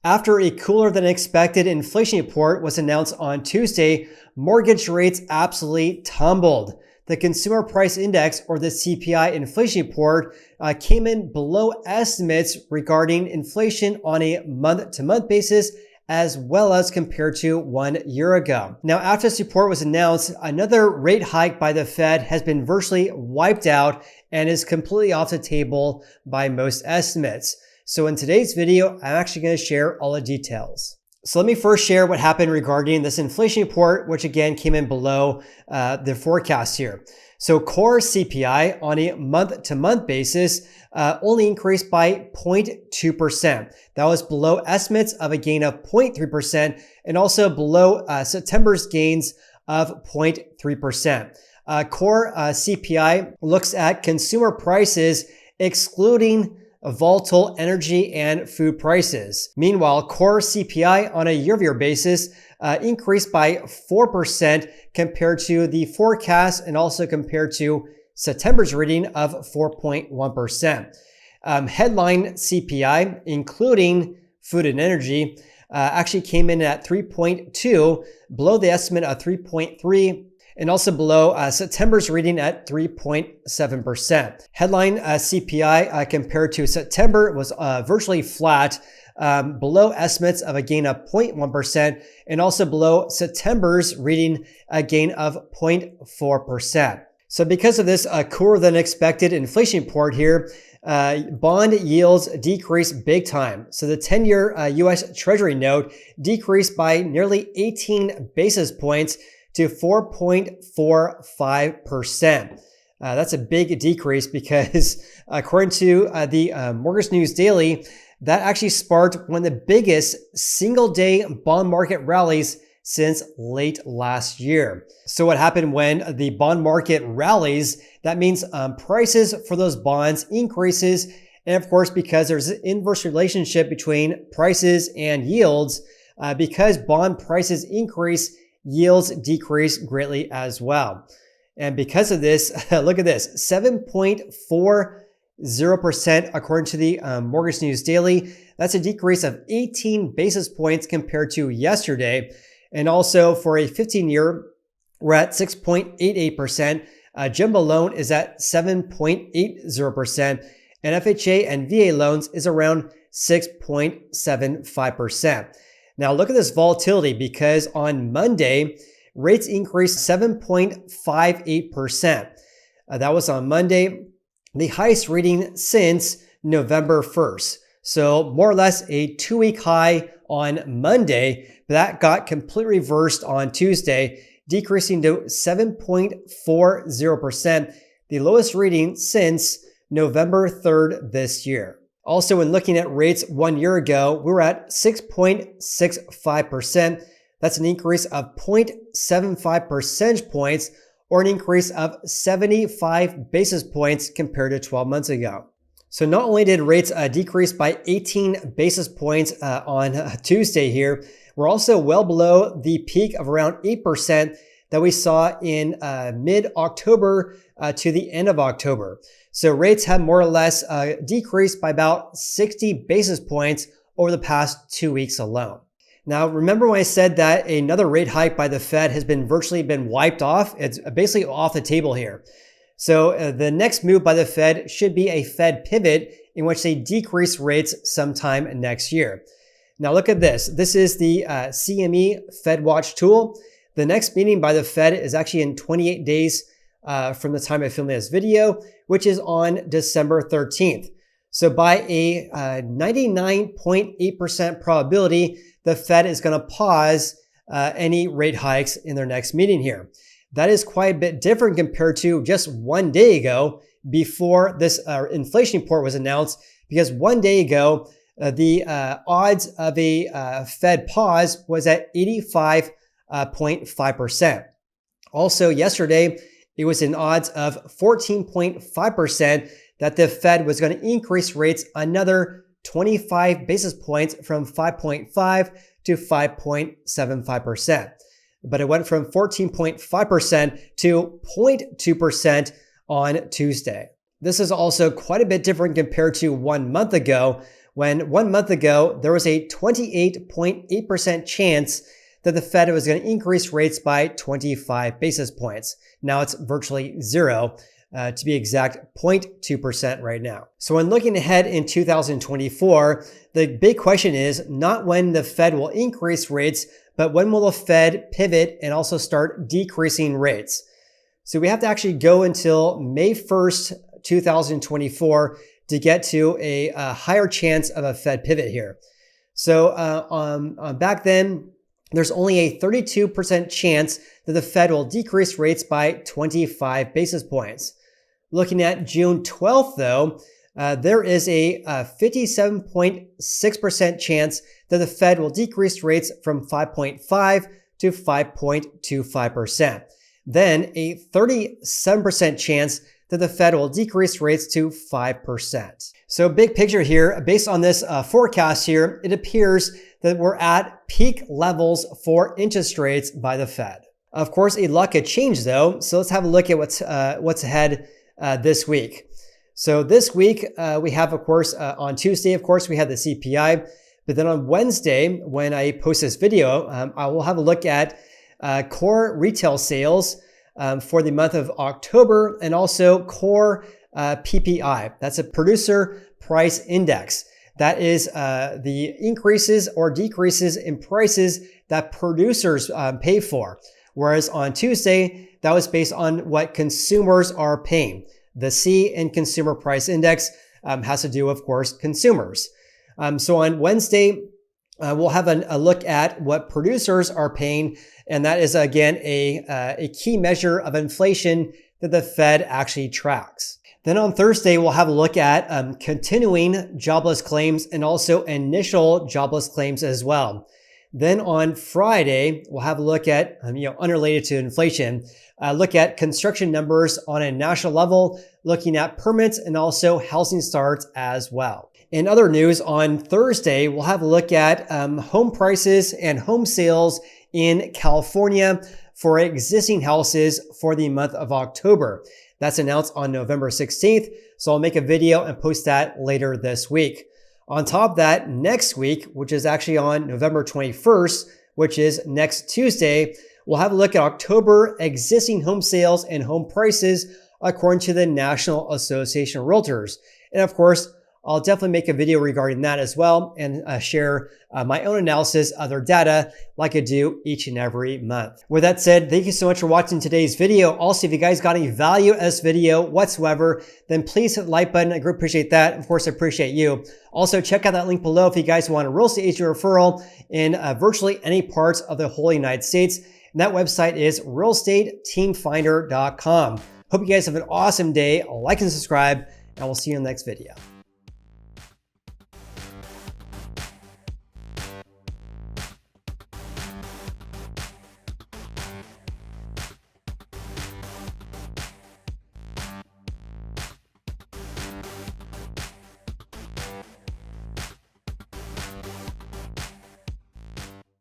After a cooler than expected inflation report was announced on Tuesday, mortgage rates absolutely tumbled. The Consumer Price Index, or the CPI inflation report, came in below estimates regarding inflation on a month-to-month basis, as well as compared to 1 year ago. Now, after this report was announced, another rate hike by the Fed has been virtually wiped out and is completely off the table by most estimates. So in today's video, I'm actually going to share all the details. So let me first share what happened regarding this inflation report, which again came in below the forecast here. So core CPI on a month-to-month basis only increased by 0.2%. That was below estimates of a gain of 0.3% and also below September's gains of 0.3%. Core CPI looks at consumer prices excluding volatile energy and food prices. Meanwhile, core CPI on a year-over-year basis increased by 4% compared to the forecast and also compared to September's reading of 4.1%. Headline CPI, including food and energy, actually came in at 3.2, below the estimate of 3.3, and also below September's reading at 3.7%. Headline CPI compared to September was virtually flat, below estimates of a gain of 0.1% and also below September's reading a gain of 0.4%. So because of this cooler than expected inflation report here, bond yields decreased big time. So the 10-year US Treasury note decreased by nearly 18 basis points to 4.45%. That's a big decrease because according to the Mortgage News Daily, that actually sparked one of the biggest single-day bond market rallies since late last year. So what happened when the bond market rallies, that means prices for those bonds increases. And of course, because there's an inverse relationship between prices and yields, because bond prices increase, yields decrease greatly as well. And because of this, look at this, 7.40% according to the Mortgage News Daily. That's a decrease of 18 basis points compared to yesterday. And also for a 15-year, we're at 6.88%. Jumbo loan is at 7.80%. And FHA and VA loans is around 6.75%. Now look at this volatility because on Monday, rates increased 7.58%. That was on Monday, the highest reading since November 1st. So more or less a 2-week high on Monday, but that got completely reversed on Tuesday, decreasing to 7.40%, the lowest reading since November 3rd this year. Also, when looking at rates 1 year ago, we were at 6.65%. That's an increase of 0.75 percentage points or an increase of 75 basis points compared to 12 months ago. So not only did rates decrease by 18 basis points on Tuesday here, we're also well below the peak of around 8% that we saw in mid-October to the end of October. So rates have more or less decreased by about 60 basis points over the past 2 weeks alone. Now, remember when I said that another rate hike by the Fed has virtually been wiped off? It's basically off the table here. So the next move by the Fed should be a Fed pivot in which they decrease rates sometime next year. Now look at this. This is the CME Fed Watch Tool. The next meeting by the Fed is actually in 28 days from the time I filmed this video, which is on December 13th. So by a 99.8% probability, the Fed is going to pause any rate hikes in their next meeting here. That is quite a bit different compared to just 1 day ago before this inflation report was announced, because 1 day ago, the odds of a Fed pause was at 85.5%. Also yesterday, it was in odds of 14.5% that the Fed was going to increase rates another 25 basis points from 5.5 to 5.75%. But it went from 14.5% to 0.2% on Tuesday. This is also quite a bit different compared to 1 month ago, when 1 month ago, there was a 28.8% chance that the Fed was going to increase rates by 25 basis points. Now it's virtually zero. To be exact, 0.2% right now. So when looking ahead in 2024, the big question is not when the Fed will increase rates, but when will the Fed pivot and also start decreasing rates? So we have to actually go until May 1st, 2024 to get to a higher chance of a Fed pivot here. So back then, there's only a 32% chance that the Fed will decrease rates by 25 basis points. Looking at June 12th, though, there is a 57.6% chance that the Fed will decrease rates from 5.5 to 5.25%. Then a 37% chance that the Fed will decrease rates to 5%. So big picture here, based on this forecast here, it appears that we're at peak levels for interest rates by the Fed. Of course, a lot could change though. So let's have a look at what's ahead this week. So this week, we have, of course, on Tuesday, of course, we had the CPI. But then on Wednesday, when I post this video, I will have a look at core retail sales for the month of October and also core PPI. That's a producer price index. That is the increases or decreases in prices that producers pay for. Whereas on Tuesday, that was based on what consumers are paying. The C in consumer price index has to do, of course, consumers. So on Wednesday, we'll have a look at what producers are paying. And that is, again, a key measure of inflation that the Fed actually tracks. Then on Thursday, we'll have a look at continuing jobless claims and also initial jobless claims as well. Then on Friday, we'll have a look at, unrelated to inflation, look at construction numbers on a national level, looking at permits and also housing starts as well. In other news, on Thursday, we'll have a look at home prices and home sales in California for existing houses for the month of October. That's announced on November 16th. So I'll make a video and post that later this week. On top of that, next week, which is actually on November 21st, which is next Tuesday, we'll have a look at October existing home sales and home prices according to the National Association of Realtors. And of course, I'll definitely make a video regarding that as well and share my own analysis of their data like I do each and every month. With that said, thank you so much for watching today's video. Also, if you guys got any value in this video whatsoever, then please hit the like button. I greatly appreciate that. Of course, I appreciate you. Also, check out that link below if you guys want a real estate agent referral in virtually any parts of the whole United States. And that website is realestateteamfinder.com. Hope you guys have an awesome day. Like and subscribe, and we'll see you in the next video.